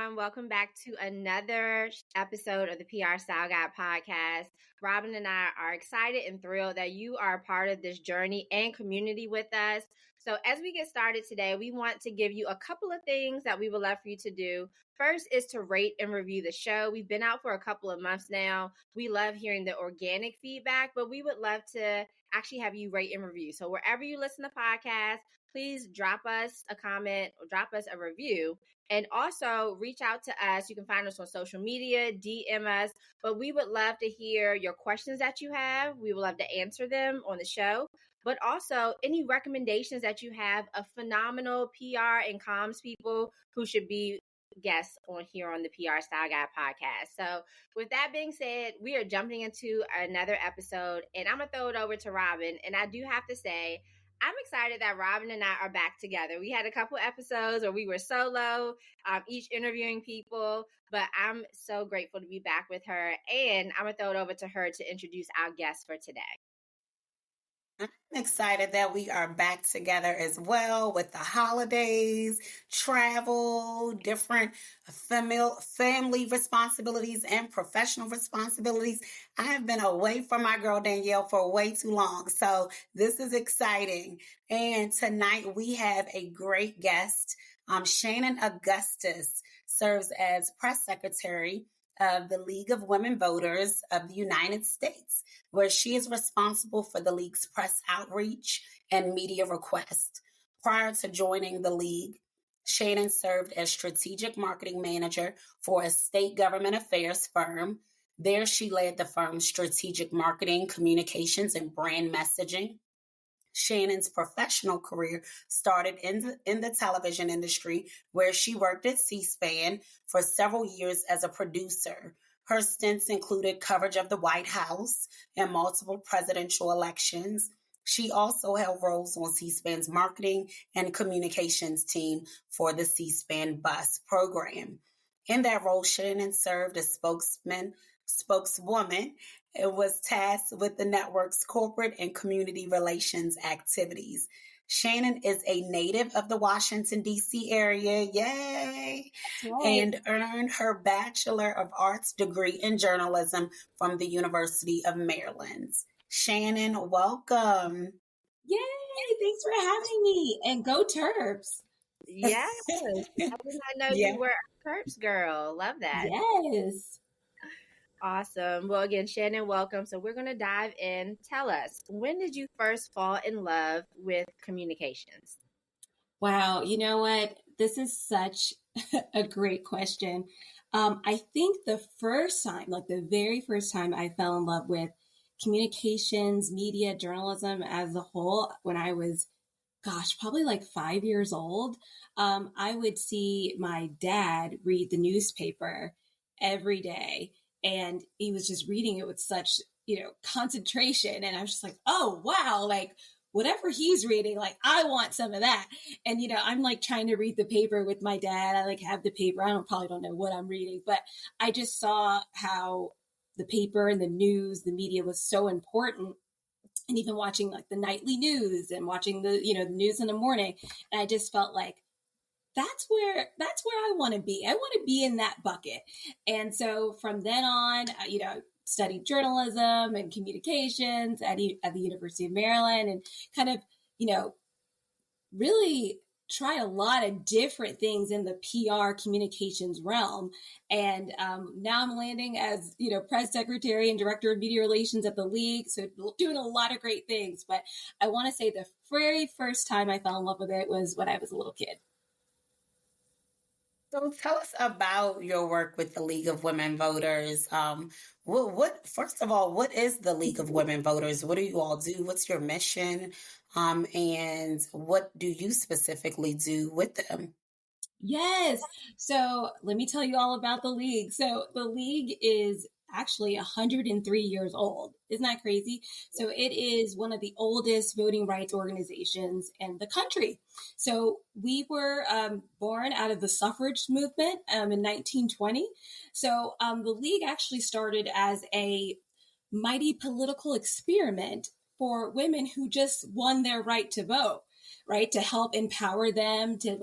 everyone. Welcome back to another episode of the PR Style Guide podcast. Robin and I are excited and thrilled that you are a part of this journey and community with us. So as we get started today, we want to give you a couple of things that we would love for you to do. First is to rate and review the show. We've been out for a couple of months now. We love hearing the organic feedback, but we would love to actually have you rate and review. So wherever you listen to podcasts, please drop us a comment or drop us a review. And also reach out to us. You can find us on social media, DM us. But we would love to hear your questions that you have. We would love to answer them on the show. But also any recommendations that you have of phenomenal PR and comms people who should be guests on here on the PR Style Guide podcast. So with that being said, we are jumping into another episode, and I'm going to throw it over to Robin. And I do have to say, I'm excited that Robin and I are back together. We had a couple episodes where we were solo, each interviewing people, but I'm so grateful to be back with her. And I'm going to throw it over to her to introduce our guest for today. I'm excited that we are back together as well with the holidays, travel, different family responsibilities and professional responsibilities. I have been away from my girl Danielle for way too long, so this is exciting. And tonight we have a great guest. Shannon Augustus serves as press secretary of the League of Women Voters of the United States, where she is responsible for the League's press outreach and media requests. Prior to joining the League, Shannon served as strategic marketing manager for a state government affairs firm. There, she led the firm's strategic marketing, communications, and brand messaging. Shannon's professional career started in the television industry, where she worked at C-SPAN for several years as a producer. Her stints included coverage of the White House and multiple presidential elections. She also held roles on C-SPAN's marketing and communications team for the C-SPAN bus program. In that role, Shannon served as spokeswoman, and was tasked with the network's corporate and community relations activities. Shannon is a native of the Washington, D.C. area, yay, and earned her Bachelor of Arts degree in journalism from the University of Maryland. Shannon, welcome. Yay, thanks for having me, and go Terps. Yes, I did not know you were a Terps girl. Love that. Yes. Awesome. Well, again, Shannon, welcome. So we're going to dive in. Tell us, when did you first fall in love with communications? Wow. You know what? This is such a great question. I think the first time, like the very first time I fell in love with communications, media, journalism as a whole, when I was, probably like 5 years old, I would see my dad read the newspaper every day. And he was just reading it with such, concentration. And I was just like, oh, wow, like whatever he's reading, like I want some of that. And, I'm like trying to read the paper with my dad. I like have the paper. Probably don't know what I'm reading, but I just saw how the paper and the news, the media was so important. And even watching like the nightly news and watching the, the news in the morning. And I just felt like, that's where I want to be. I want to be in that bucket. And so from then on, studied journalism and communications at the University of Maryland, and kind of, really tried a lot of different things in the PR communications realm. And now I'm landing as, press secretary and director of media relations at the League. So doing a lot of great things. But I want to say the very first time I fell in love with it was when I was a little kid. So tell us about your work with the League of Women Voters. First of all, what is the League of Women Voters? What do you all do? What's your mission? And what do you specifically do with them? Yes. So let me tell you all about the League. So the League is actually 103 years old. Isn't that crazy? So it is one of the oldest voting rights organizations in the country. So we were born out of the suffrage movement in 1920. So the League actually started as a mighty political experiment for women who just won their right to vote, right? To help empower them, to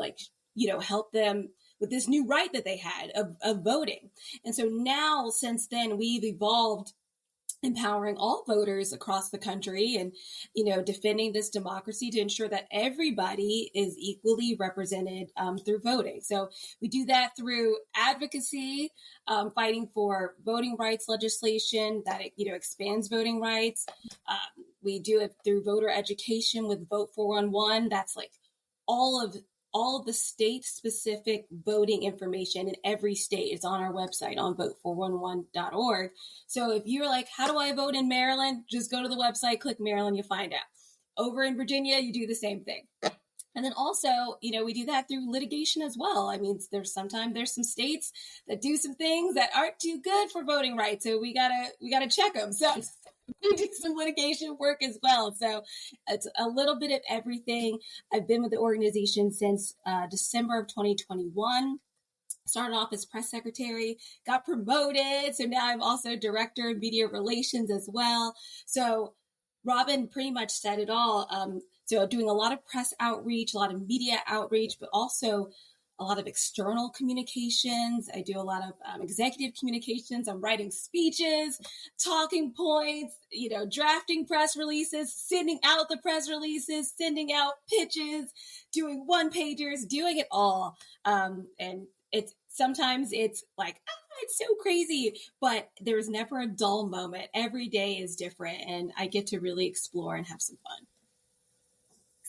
help them with this new right that they had of voting. And so now, since then, we've evolved, empowering all voters across the country and, defending this democracy to ensure that everybody is equally represented through voting. So we do that through advocacy, fighting for voting rights legislation that, expands voting rights. We do it through voter education with Vote 411. That's like all of the state-specific voting information in every state. It's on our website on vote411.org. So if you're like, how do I vote in Maryland? Just go to the website, click Maryland, you'll find out. Over in Virginia, you do the same thing. And then also, we do that through litigation as well. I mean, there's some states that do some things that aren't too good for voting rights. So we gotta check them. So we do some litigation work as well. So it's a little bit of everything. I've been with the organization since December of 2021. Started off as press secretary, got promoted. So now I'm also director of media relations as well. So Robin pretty much said it all. So doing a lot of press outreach, a lot of media outreach, but also a lot of external communications. I do a lot of executive communications. I'm writing speeches, talking points, drafting press releases, sending out the press releases, sending out pitches, doing one-pagers, doing it all. And sometimes it's like, it's so crazy, but there's never a dull moment. Every day is different, and I get to really explore and have some fun.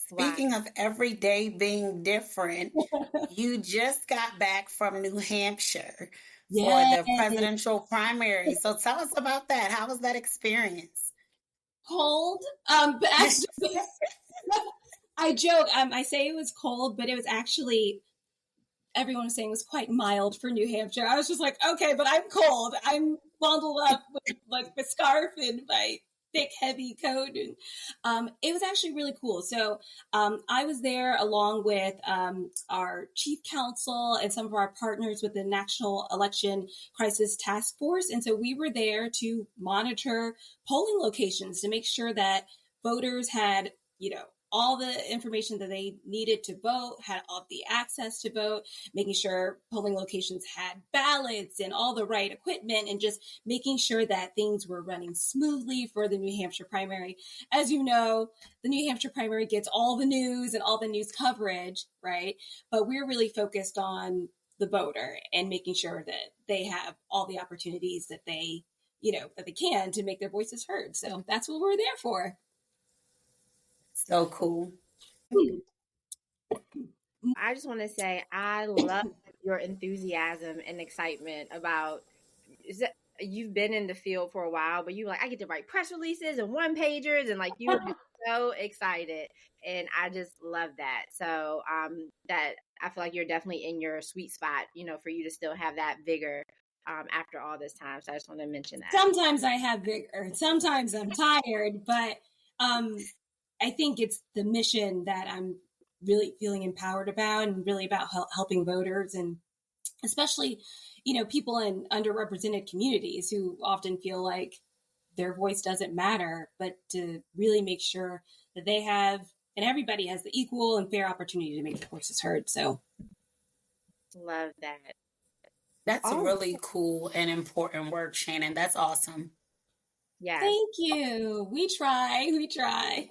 Speaking of every day being different, you just got back from New Hampshire for the presidential primary. So tell us about that. How was that experience? Cold. But actually, I joke. I say it was cold, but it was actually, everyone was saying it was quite mild for New Hampshire. I was just like, okay, but I'm cold. I'm bundled up with like a scarf and my thick, heavy coat. And it was actually really cool. So I was there along with our chief counsel and some of our partners with the National Election Crisis Task Force. And so we were there to monitor polling locations to make sure that voters had, all the information that they needed to vote, had all the access to vote, making sure polling locations had ballots and all the right equipment, and just making sure that things were running smoothly for the New Hampshire primary. As you know, the New Hampshire primary gets all the news and all the news coverage, right? But we're really focused on the voter and making sure that they have all the opportunities that they, that they can to make their voices heard. So that's what we're there for. So cool. I just want to say I love your enthusiasm and excitement about you've been in the field for a while, but you like, I get to write press releases and one pagers, and like you were so excited, and I just love that. So that I feel like you're definitely in your sweet spot, for you to still have that vigor after all this time. So I just want to mention that. Sometimes I have vigor, sometimes I'm tired, but I think it's the mission that I'm really feeling empowered about, and really about helping voters, and especially, people in underrepresented communities who often feel like their voice doesn't matter, but to really make sure that they have, and everybody has, the equal and fair opportunity to make their voices heard. So love that. That's really cool and important work, Shannon. That's awesome. Yeah. Thank you. We try.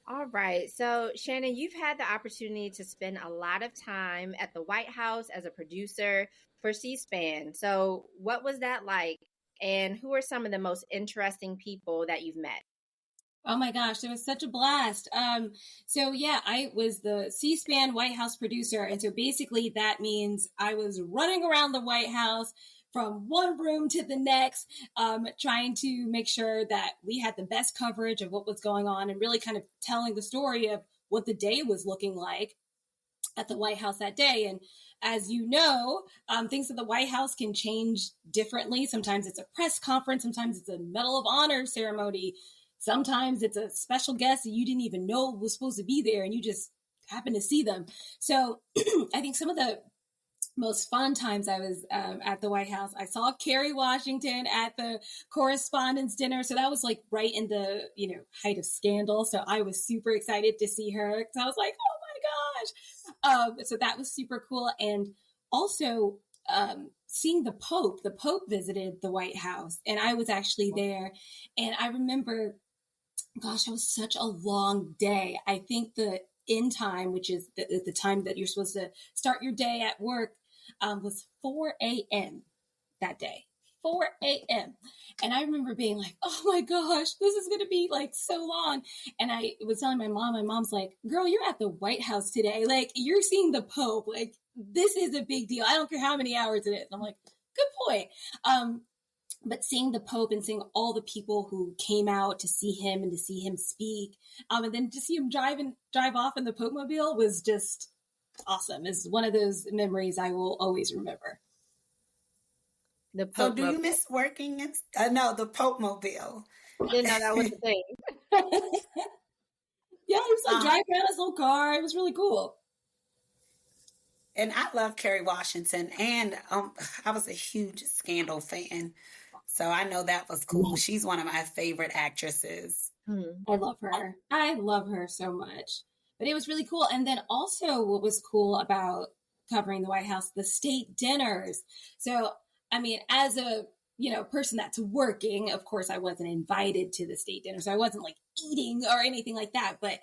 All right. So, Shannon, you've had the opportunity to spend a lot of time at the White House as a producer for C-SPAN. So, what was that like? And who are some of the most interesting people that you've met? Oh my gosh, it was such a blast. So yeah, I was the C-SPAN White House producer. And so basically that means I was running around the White House from one room to the next, trying to make sure that we had the best coverage of what was going on, and really kind of telling the story of what the day was looking like at the White House that day. And as you know, things at the White House can change differently. Sometimes it's a press conference. Sometimes it's a Medal of Honor ceremony. Sometimes it's a special guest that you didn't even know was supposed to be there, and you just happen to see them. So I think some of the most fun times I was at the White House, I saw Kerry Washington at the correspondence dinner. So that was like right in the, height of scandal. So I was super excited to see her, because I was like, oh my So that was super cool. And also seeing the Pope. The Pope visited the White House, and I was actually there. And I remember, gosh, it was such a long day. I think the end time, which is the time that you're supposed to start your day at work, was 4 a.m. that day. 4 a.m. And I remember being like, oh my gosh, this is going to be like so long. And I was telling my mom's like, girl, you're at the White House today. Like, you're seeing the Pope. Like, this is a big deal. I don't care how many hours it is. I'm like, good point. But seeing the Pope and seeing all the people who came out to see him and to see him speak, and then to see him drive off in the Pope mobile was just awesome. It's one of those memories I will always remember. The So Pope do you miss working in, no, the Pope mobile? Didn't know that was a thing. Yeah, he was like driving around his little car. It was really cool. And I love Kerry Washington, and I was a huge Scandal fan, so I know that was cool. She's one of my favorite actresses. I love her. I love her so much. But it was really cool. And then also what was cool about covering the White House, the state dinners. So, I mean, as a person that's working, of course, I wasn't invited to the state dinner. So I wasn't like eating or anything like that. But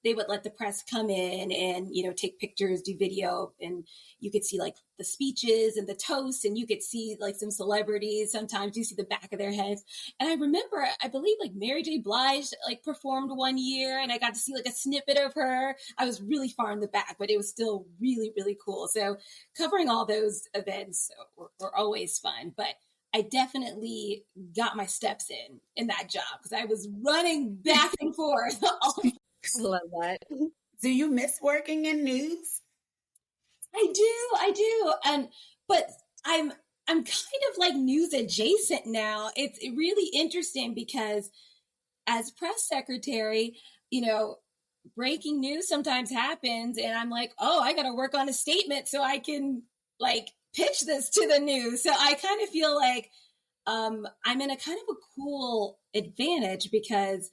they would let the press come in and, take pictures, do video. And you could see like the speeches and the toasts. And you could see like some celebrities. Sometimes you see the back of their heads. And I remember, I believe like Mary J. Blige like performed one year. And I got to see like a snippet of her. I was really far in the back, but it was still really, really cool. So covering all those events were always fun. But I definitely got my steps in that job because I was running back and forth. I love that. Do you miss working in news? I do. But I'm kind of like news adjacent now. It's really interesting because as press secretary, breaking news sometimes happens and I'm like, oh, I got to work on a statement so I can like pitch this to the news. So I kind of feel like I'm in a kind of a cool advantage because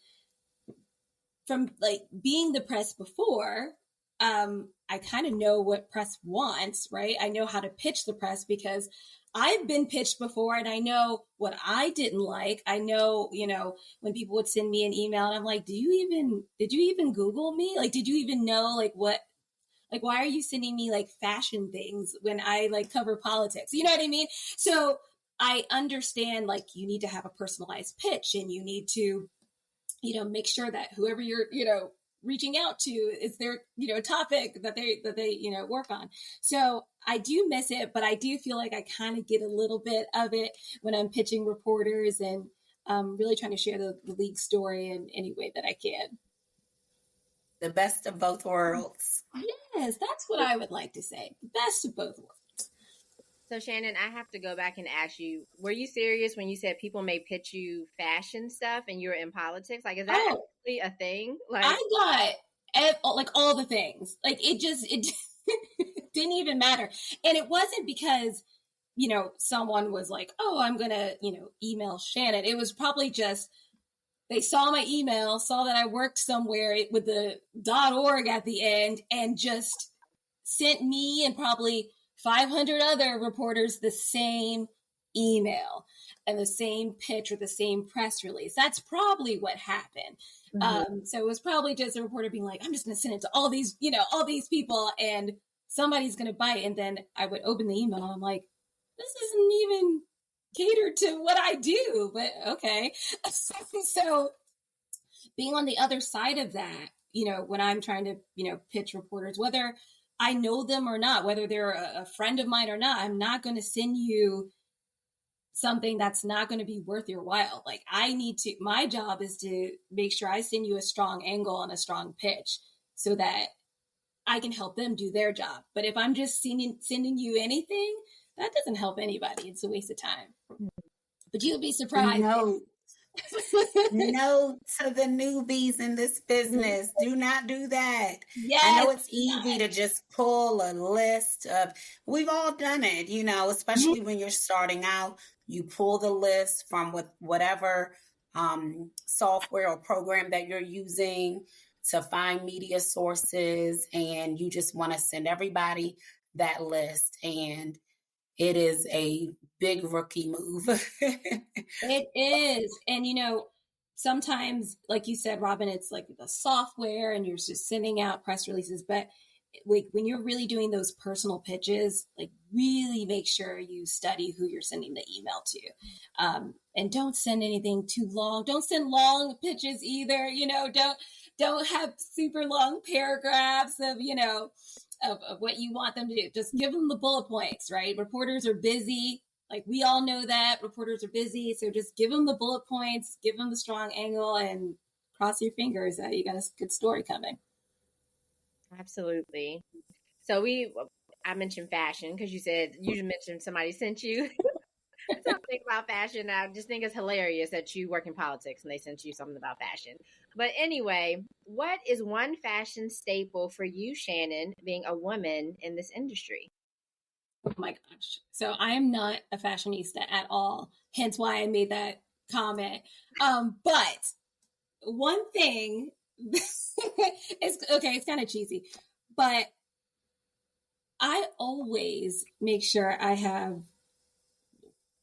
from like being the press before, I kind of know what press wants, right? I know how to pitch the press because I've been pitched before and I know what I didn't like. I know, when people would send me an email and I'm like, did you even Google me? Like, did you even know like what, like, why are you sending me like fashion things when I like cover politics? You know what I mean? So I understand like you need to have a personalized pitch and you need to, make sure that whoever you're, reaching out to is their, topic that they, work on. So I do miss it, but I do feel like I kind of get a little bit of it when I'm pitching reporters and really trying to share the league story in any way that I can. The best of both worlds. Yes, that's what I would like to say. The best of both worlds. So Shannon, I have to go back and ask you, were you serious when you said people may pitch you fashion stuff and you're in politics? Like, is that actually a thing? Like, I got like all the things. Like it didn't even matter. And it wasn't because, someone was like, oh, I'm going to, email Shannon. It was probably just, they saw my email, saw that I worked somewhere with the .org at the end and just sent me and probably 500 other reporters the same email and the same pitch or the same press release. That's probably what happened. Mm-hmm. So it was probably just a reporter being like, I'm just going to send it to all these people and somebody's going to bite. And then I would open the email and I'm like, this isn't even catered to what I do, but okay. So being on the other side of that, when I'm trying to, pitch reporters, whether I know them or not, whether they're a friend of mine or not, I'm not going to send you something that's not going to be worth your while. Like my job is to make sure I send you a strong angle and a strong pitch so that I can help them do their job. But if I'm just sending you anything, that doesn't help anybody. It's a waste of time. But you'll be surprised. No to the newbies in this business. Do not do that. Yes, I know it's easy to just pull a list of, we've all done it, especially when you're starting out, you pull the list from whatever software or program that you're using to find media sources, and you just want to send everybody that list. And it is a big rookie move. It is. And, sometimes, like you said, Robin, it's like the software and you're just sending out press releases. But like when you're really doing those personal pitches, like really make sure you study who you're sending the email to. And don't send anything too long. Don't send long pitches either. Don't have super long paragraphs of, of what you want them to do. Just give them the bullet points, right? Reporters are busy. Like we all know that reporters are busy. So just give them the bullet points, give them the strong angle, and cross your fingers that you got a good story coming. Absolutely. So I mentioned fashion because you said you mentioned somebody sent you something about fashion. I just think it's hilarious that you work in politics and they sent you something about fashion. But anyway, what is one fashion staple for you, Shannon, being a woman in this industry? Oh my gosh. So I am not a fashionista at all. Hence why I made that comment. But one thing it's kind of cheesy, but I always make sure I have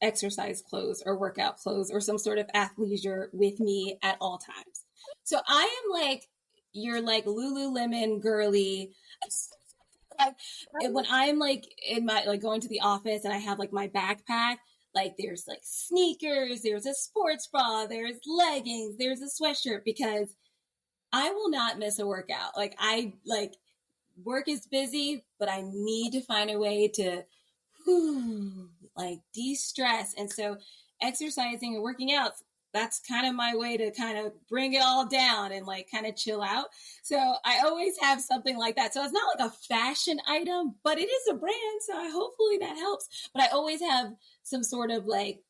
exercise clothes or workout clothes or some sort of athleisure with me at all times. So I am like, you're like Lululemon girly. Like when I'm like in my, like going to the office and I have like my backpack, like there's like sneakers, there's a sports bra, there's leggings, there's a sweatshirt, because I will not miss a workout. Like work is busy, but I need to find a way to like de-stress. And so exercising and working out, that's kind of my way to kind of bring it all down and like kind of chill out. So I always have something like that. So it's not like a fashion item, but it is a brand. So hopefully that helps. But I always have some sort of like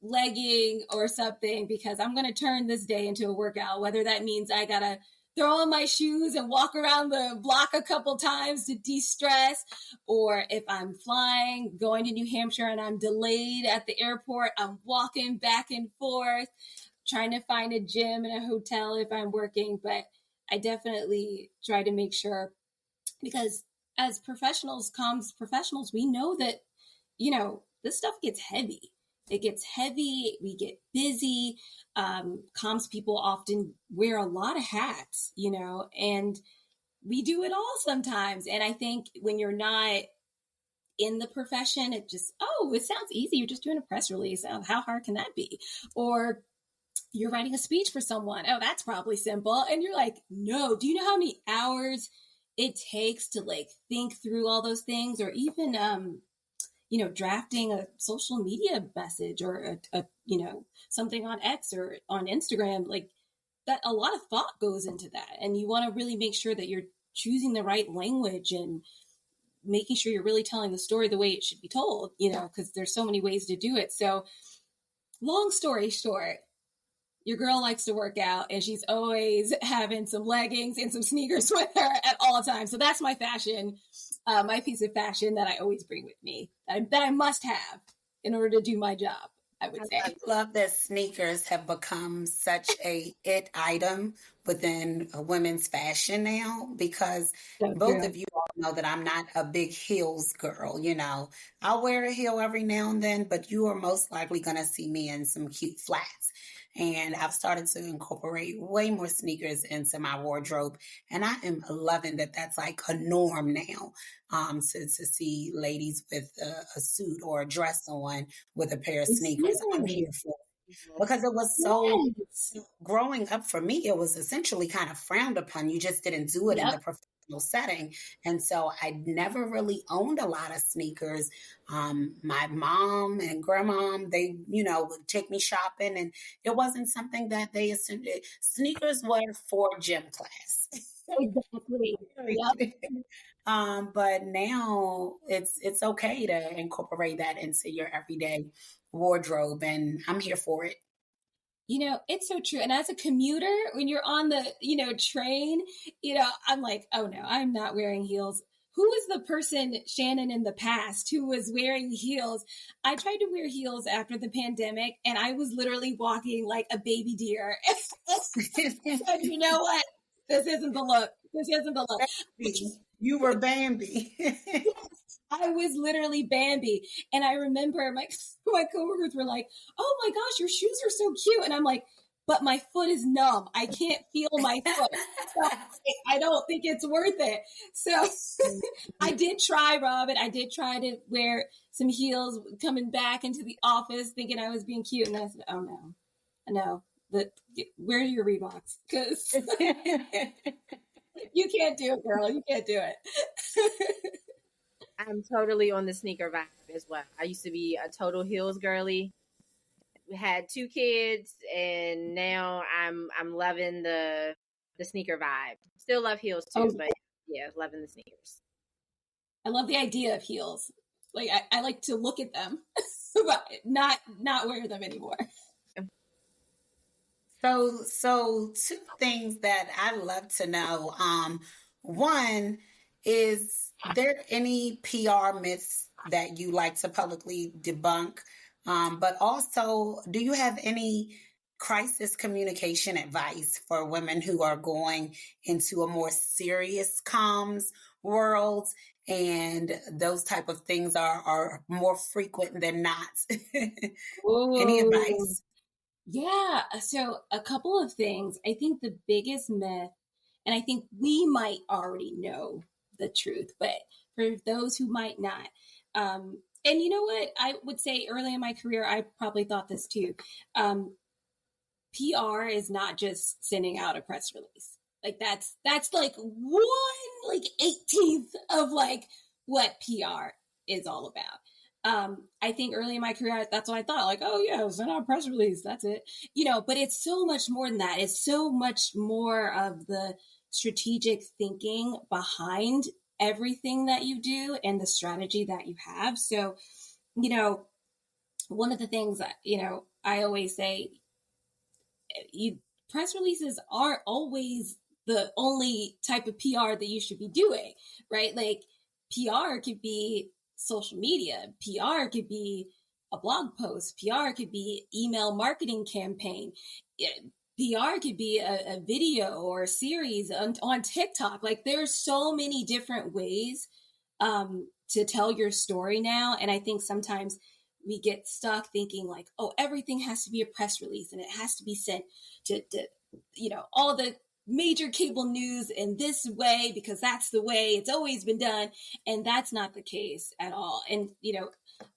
legging or something, because I'm going to turn this day into a workout, whether that means I got to throw on my shoes and walk around the block a couple times to de-stress, or if I'm flying, going to New Hampshire and I'm delayed at the airport, I'm walking back and forth, trying to find a gym and a hotel if I'm working. But I definitely try to make sure, because as professionals, comms professionals, we know that, this stuff gets heavy. It gets heavy. We get busy. Comms people often wear a lot of hats, and we do it all sometimes. And I think when you're not in the profession, it sounds easy. You're just doing a press release. Oh, how hard can that be? Or you're writing a speech for someone. Oh, that's probably simple. And you're like, no, do you know how many hours it takes to like think through all those things? Or even, drafting a social media message or a something on X or on Instagram, like that, a lot of thought goes into that. And you want to really make sure that you're choosing the right language and making sure you're really telling the story the way it should be told, because there's so many ways to do it. So long story short, your girl likes to work out and she's always having some leggings and some sneakers with her at all times. So that's my fashion, my piece of fashion that I always bring with me, that I must have in order to do my job, I would say. I love that sneakers have become such a it item within women's fashion now, because both of you all know that I'm not a big heels girl. I'll wear a heel every now and then, but you are most likely going to see me in some cute flats. And I've started to incorporate way more sneakers into my wardrobe. And I am loving that that's like a norm now, to see ladies with a suit or a dress on with a pair of sneakers. I'm here for it. Because it was so, growing up for me, it was essentially kind of frowned upon. You just didn't do it in the professional setting. And so I never really owned a lot of sneakers. My mom and grandmom, they, would take me shopping, and it wasn't something that they assumed. Sneakers were for gym class. Exactly. Yep. But now it's okay to incorporate that into your everyday wardrobe, and I'm here for it. It's so true. And as a commuter, when you're on the, train, I'm like, oh no, I'm not wearing heels. Who was the person, Shannon, in the past who was wearing heels? I tried to wear heels after the pandemic, and I was literally walking like a baby deer. So you know what? This isn't the look. This isn't the look. Bambi. You were Bambi. I was literally Bambi. And I remember my coworkers were like, oh my gosh, your shoes are so cute. And I'm like, but my foot is numb. I can't feel my foot. So I don't think it's worth it. So I did try, Robin. I did try to wear some heels coming back into the office thinking I was being cute. And I said, oh no, where are your Reeboks? Because you can't do it, girl. You can't do it. I'm totally on the sneaker vibe as well. I used to be a total heels girly. We had 2 kids, and now I'm loving the sneaker vibe. Still love heels too, but yeah, loving the sneakers. I love the idea of heels. Like I like to look at them, but not wear them anymore. So 2 things that I'd love to know. One, is there any PR myths that you like to publicly debunk? But also, do you have any crisis communication advice for women who are going into a more serious comms world, and those type of things are more frequent than not? Any advice? Yeah. So a couple of things. I think the biggest myth, and I think we might already know the truth, but for those who might not, and you know what? I would say early in my career, I probably thought this too. PR is not just sending out a press release. Like that's like 1/18th of like what PR is all about. I think early in my career, that's what I thought. Like, oh yeah, send out a press release. That's it. But it's so much more than that. It's so much more of the strategic thinking behind everything that you do and the strategy that you have. So, one of the things that, I always say, press releases aren't always the only type of PR that you should be doing, right? Like PR could be social media, PR could be a blog post, PR could be email marketing campaign, PR could be a video or a series on TikTok. Like there's so many different ways to tell your story now. And I think sometimes we get stuck thinking like, oh, everything has to be a press release and it has to be sent to all the major cable news in this way because that's the way it's always been done. And that's not the case at all. And,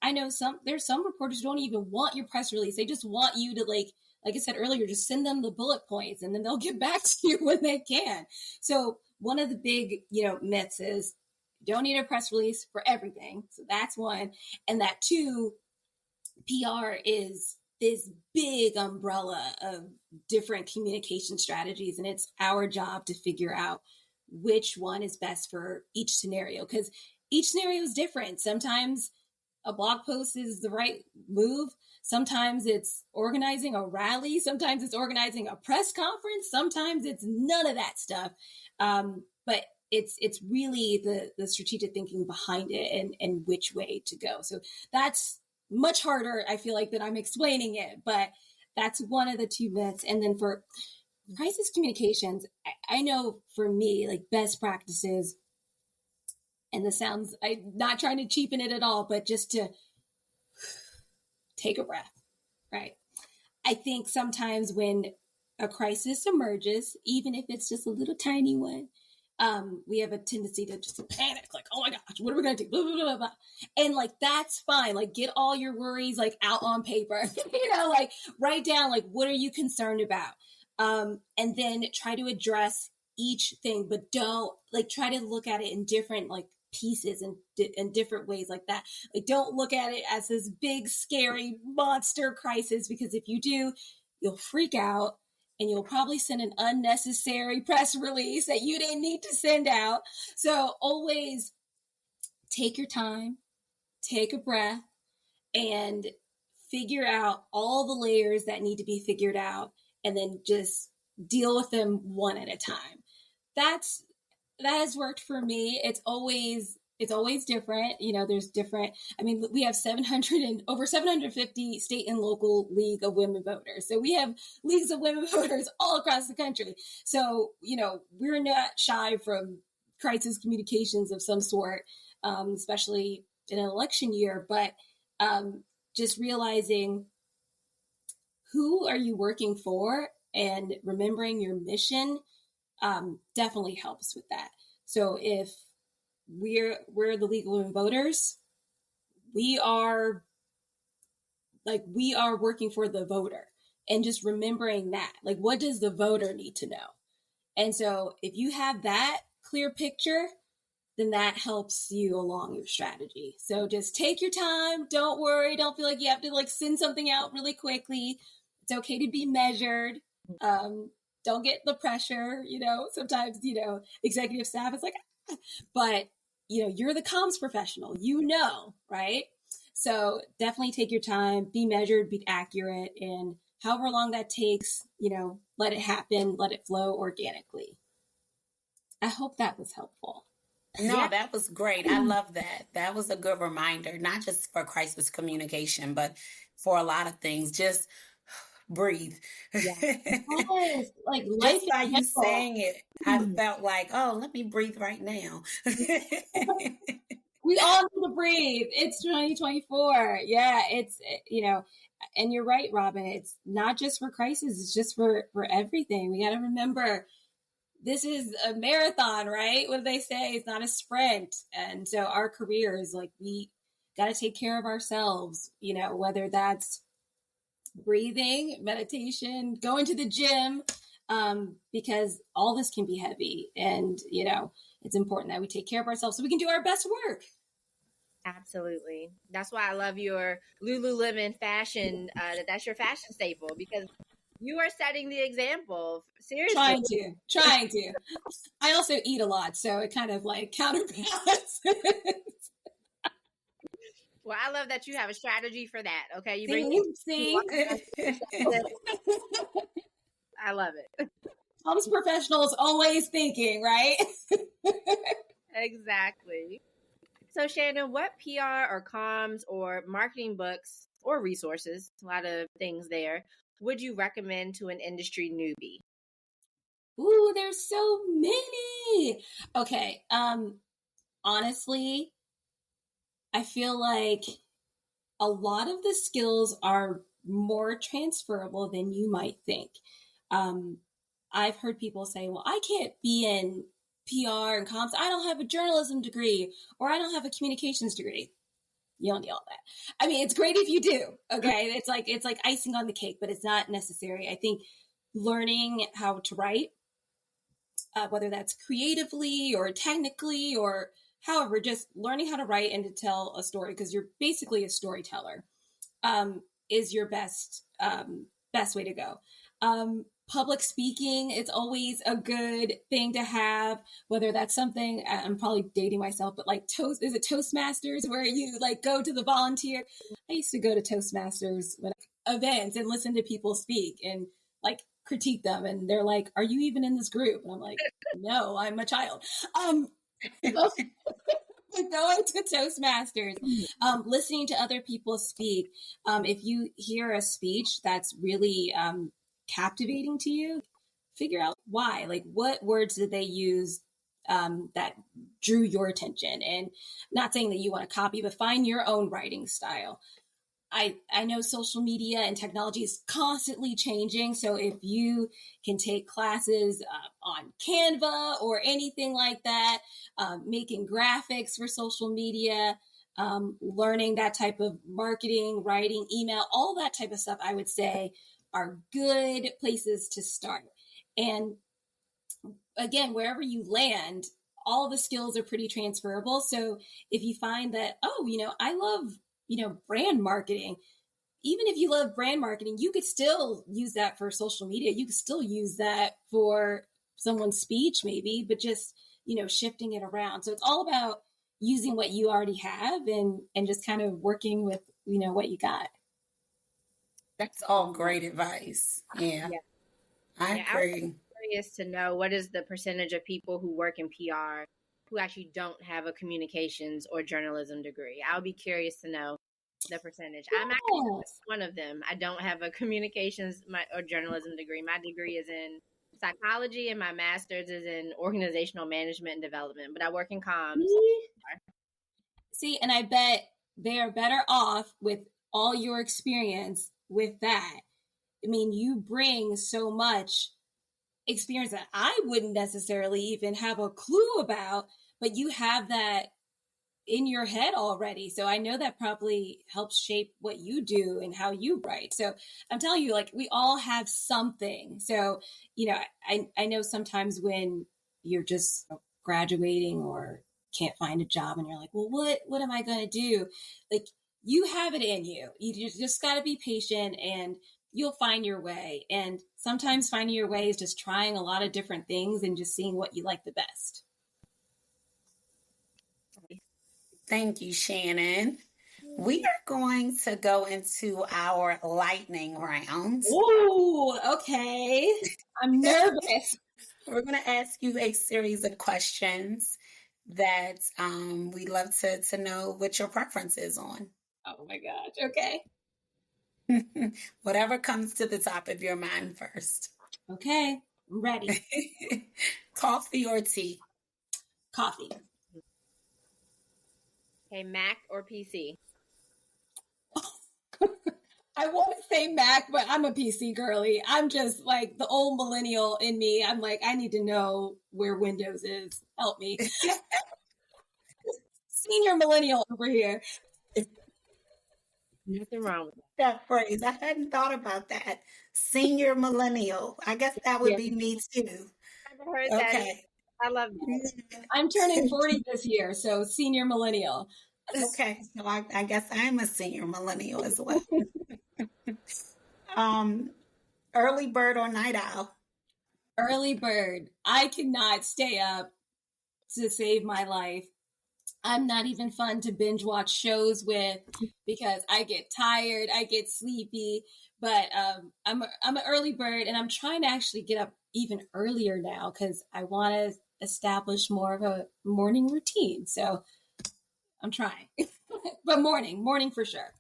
I know there's some reporters who don't even want your press release. They just want you to like I said earlier, just send them the bullet points and then they'll get back to you when they can. So one of the big, myths is you don't need a press release for everything. So that's one. And that 2, PR is this big umbrella of different communication strategies. And it's our job to figure out which one is best for each scenario, because each scenario is different. Sometimes a blog post is the right move. Sometimes it's organizing a rally. Sometimes it's organizing a press conference. Sometimes it's none of that stuff. But it's really the strategic thinking behind it and which way to go. So that's much harder, I feel like, that I'm explaining it, but that's one of the 2 myths. And then for crisis communications, I know for me, like best practices, and this sounds, I'm not trying to cheapen it at all, but just to take a breath, right? I think sometimes when a crisis emerges, even if it's just a little tiny one, we have a tendency to just panic, like, oh my gosh, what are we going to do? Blah, blah, blah, blah. And like, that's fine. Like get all your worries like out on paper, like write down, like, what are you concerned about? And then try to address each thing, but don't like, try to look at it in different like pieces and in different ways like that. Like don't look at it as this big, scary monster crisis, because if you do, you'll freak out. And you'll probably send an unnecessary press release that you didn't need to send out. So always take your time, take a breath, and figure out all the layers that need to be figured out, and then just deal with them one at a time. That has worked for me. It's always It's always different. There's different. I mean, we have 700 and over 750 state and local league of women voters. So we have leagues of women voters all across the country. So, we're not shy from crisis communications of some sort, especially in an election year. But just realizing who are you working for and remembering your mission definitely helps with that. So if we're the League of Women Voters, we are working for the voter, and just remembering that, like, what does the voter need to know? And so if you have that clear picture, then that helps you along your strategy. So just take your time. Don't worry. Don't feel like you have to send something out really quickly. It's okay to be measured. Don't get the pressure. Sometimes, executive staff is like, but you're the comms professional, right? So definitely take your time, be measured, be accurate, and however long that takes, let it happen, let it flow organically. I hope that was helpful. No, that was great. I love that. That was a good reminder, not just for crisis communication, but for a lot of things. Just breathe. Yes. Like life Just by you saying it, I felt like, oh, let me breathe right now. We all need to breathe. It's 2024. Yeah, it's, and you're right, Robin. It's not just for crisis. It's just for everything. We got to remember this is a marathon, right? What do they say? It's not a sprint. And so our careers, we got to take care of ourselves, whether that's breathing, meditation, going to the gym, because all this can be heavy. And, it's important that we take care of ourselves so we can do our best work. Absolutely. That's why I love your Lululemon fashion. That's your fashion staple, because you are setting the example. Seriously. Trying to. I also eat a lot, so it kind of counterbalances. Well, I love that you have a strategy for that. Okay. You bring I love it. Comms professionals always thinking, right? Exactly. So, Shannon, what PR or comms or marketing books or resources, a lot of things there, would you recommend to an industry newbie? Ooh, there's so many. Okay. Honestly, I feel like a lot of the skills are more transferable than you might think. I've heard people say, well, I can't be in PR and comms. I don't have a journalism degree, or I don't have a communications degree. You don't need all that. I mean, it's great if you do. Okay. It's like icing on the cake, but it's not necessary. I think learning how to write, whether that's creatively or technically or however, just learning how to write and to tell a story, because you're basically a storyteller, is your best way to go. Public speaking, it's always a good thing to have, whether that's something, I'm probably dating myself, but is it Toastmasters, where you go to the volunteer? I used to go to Toastmasters events and listen to people speak and critique them. And they're like, are you even in this group? And I'm like, no, I'm a child. Going to Toastmasters, listening to other people speak. If you hear a speech that's really captivating to you, figure out why. What words did they use that drew your attention? And not saying that you want to copy, but find your own writing style. I know social media and technology is constantly changing. So if you can take classes on Canva or anything like that, making graphics for social media, learning that type of marketing, writing, email, all that type of stuff, I would say are good places to start. And again, wherever you land, all the skills are pretty transferable. So if you find that, I love, brand marketing, even if you love brand marketing, you could still use that for social media. You could still use that for someone's speech maybe, but just, shifting it around. So it's all about using what you already have and just kind of working with, what you got. That's all great advice. Yeah. I agree. I was curious to know, what is the percentage of people who work in PR who actually don't have a communications or journalism degree? I'll be curious to know the percentage. I'm actually one of them. I don't have a communications or journalism degree. My degree is in psychology and my master's is in organizational management and development, but I work in comms. See, and I bet they are better off with all your experience with that. I mean, you bring so much experience that I wouldn't necessarily even have a clue about, but you have that in your head already. So I know that probably helps shape what you do and how you write. So I'm telling you, like, we all have something. So, you know, I know sometimes when you're just graduating or can't find a job and you're like, well, what am I going to do? Like, you have it in you. You just got to be patient and you'll find your way. And sometimes finding your way is just trying a lot of different things and just seeing what you like the best. Thank you, Shannon. We are going to go into our lightning round. Ooh, okay. I'm nervous. We're going to ask you a series of questions that we'd love to know what your preference is on. Oh my gosh. Okay. Whatever comes to the top of your mind first. Okay. I'm ready. Coffee or tea? Coffee. Okay, Mac or PC? I want to say Mac, but I'm a PC girly. I'm just like the old millennial in me. I'm like, I need to know where Windows is. Help me. Senior millennial over here. Nothing wrong with that phrase. I hadn't thought about that. Senior millennial. I guess that would be me too. I never heard that. Okay. I love that. I'm turning 40 this year, so senior millennial. Okay, so I guess I'm a senior millennial as well. Early bird or night owl? Early bird. I cannot stay up to save my life. I'm not even fun to binge watch shows with because I get tired, I get sleepy. But I'm an early bird, and I'm trying to actually get up even earlier now because I want to establish more of a morning routine. So I'm trying, but morning for sure.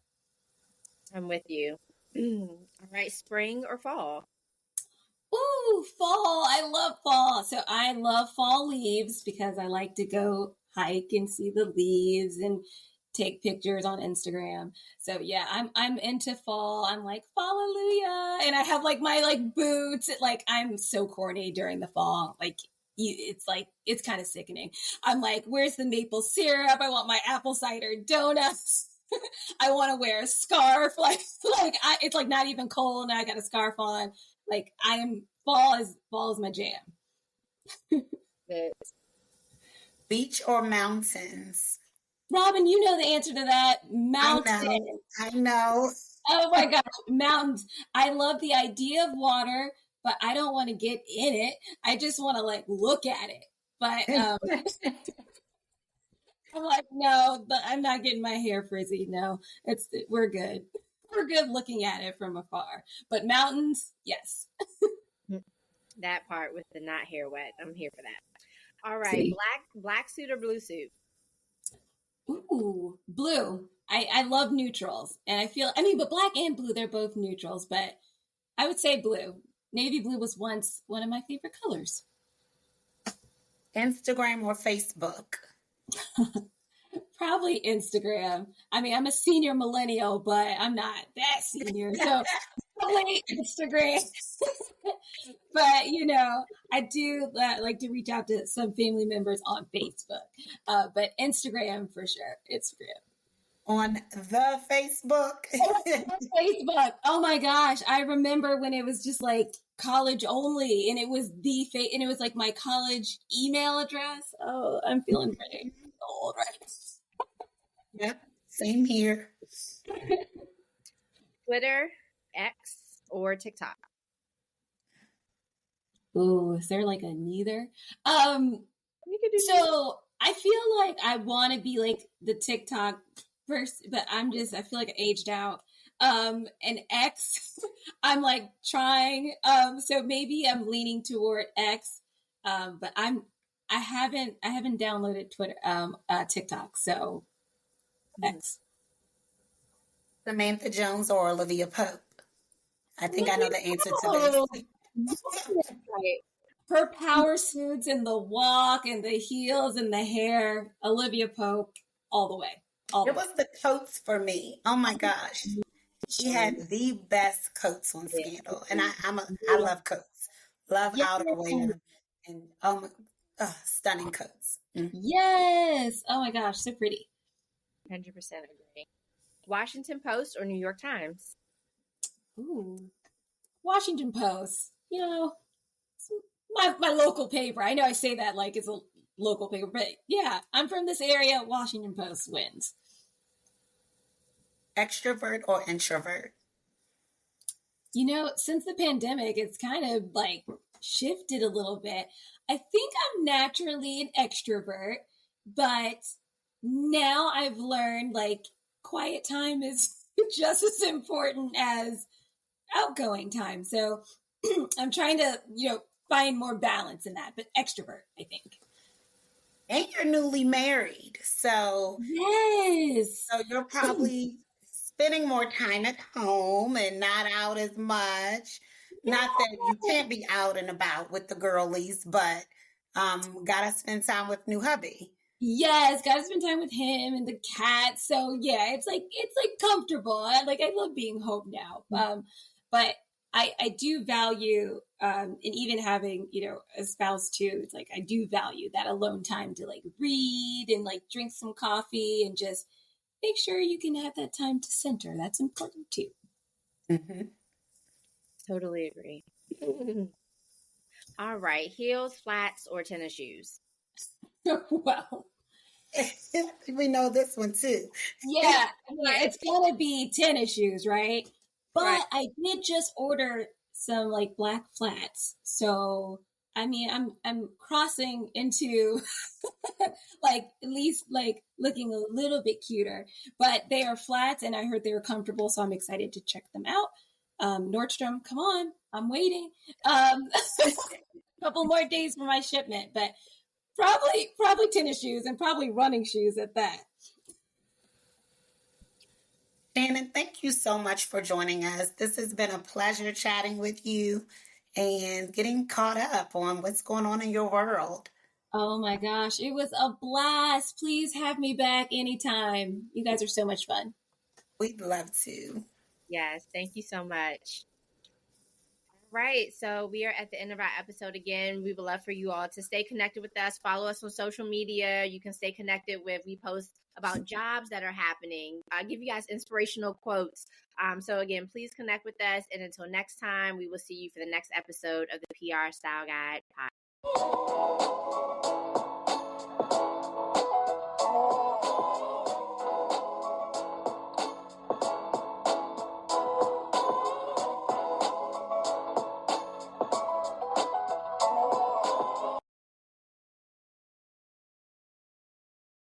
I'm with you. All right, spring or fall? Ooh, fall. I love fall. So I love fall leaves because I like to go hike and see the leaves and take pictures on Instagram. So yeah, I'm into fall. I'm like, hallelujah. And I have like my like boots. Like I'm so corny during the fall. Like it's kind of sickening. I'm like, where's the maple syrup? I want my apple cider donuts. I want to wear a scarf. It's like not even cold and I got a scarf on. Like fall is my jam. Beach or mountains? Robin, you know the answer to that. Mountains. I know. Oh my gosh, mountains. I love the idea of water, but I don't want to get in it. I just want to like look at it. But I'm like, no, but I'm not getting my hair frizzy. No, we're good. We're good looking at it from afar. But mountains, yes. That part with the not hair wet. I'm here for that. All right, black suit or blue suit? Ooh, blue. I love neutrals. And but black and blue, they're both neutrals, but I would say blue. Navy blue was once one of my favorite colors. Instagram or Facebook? Probably Instagram. I mean, I'm a senior millennial, but I'm not that senior. So probably Instagram. But, I do like to reach out to some family members on Facebook. But Instagram for sure. Instagram. On the Facebook? Facebook. Oh my gosh. I remember when it was just like college only and it was and it was like my college email address. Oh, I'm feeling pretty old right Yep, same here. Twitter, X, or TikTok? Ooh, is there like a neither? You could do so I feel like I want to be like the TikTok first, but I feel like I aged out. And X, I'm like trying. So maybe I'm leaning toward X. But I'm I haven't downloaded TikTok, so X. Samantha Jones or Olivia Pope? I think I know the answer to Oh, this. Right. her power suits and the walk and the heels and the hair. Olivia Pope, all the way. It was the coats for me. Oh my gosh. She had the best coats on Yeah. Scandal. And I love coats. Love Yes. outerwear and stunning coats. Mm. Yes. Oh my gosh, so pretty. 100% agree. Washington Post or New York Times? Ooh. Washington Post. You know, my local paper. I know I say that like it's a local paper, but yeah, I'm from this area. Washington Post wins. Extrovert or introvert? You know, since the pandemic, it's kind of like shifted a little bit. I think I'm naturally an extrovert, but now I've learned like quiet time is just as important as outgoing time. So I'm trying to, find more balance in that, but extrovert, I think. And you're newly married. So Yes. you're probably spending more time at home and not out as much. Not that you can't be out and about with the girlies, but gotta spend time with new hubby. Yes, gotta spend time with him and the cat. So yeah, it's like comfortable. I love being home now. But I do value and even having, a spouse too, it's like I do value that alone time to like read and like drink some coffee and just make sure you can have that time to center. That's important too. Mm-hmm. Totally agree. All right. Heels, flats, or tennis shoes? Well, We know this one too. yeah, I mean, it's gonna be tennis shoes, right? But Right. I did just order some like black flats, so I mean, I'm crossing into like at least like looking a little bit cuter. But they are flats, and I heard they were comfortable, so I'm excited to check them out. Nordstrom, come on, I'm waiting. A couple more days for my shipment, but probably tennis shoes and probably running shoes at that. Shannon, thank you so much for joining us. This has been a pleasure chatting with you and getting caught up on what's going on in your world. Oh my gosh, it was a blast. Please have me back anytime. You guys are so much fun. We'd love to. Yes. Thank you so much. Right. So we are at the end of our episode again. We would love for you all to stay connected with us. Follow us on social media. You can stay connected we post about jobs that are happening. I give you guys inspirational quotes. So again, please connect with us. And until next time, we will see you for the next episode of the PR Style Guide podcast.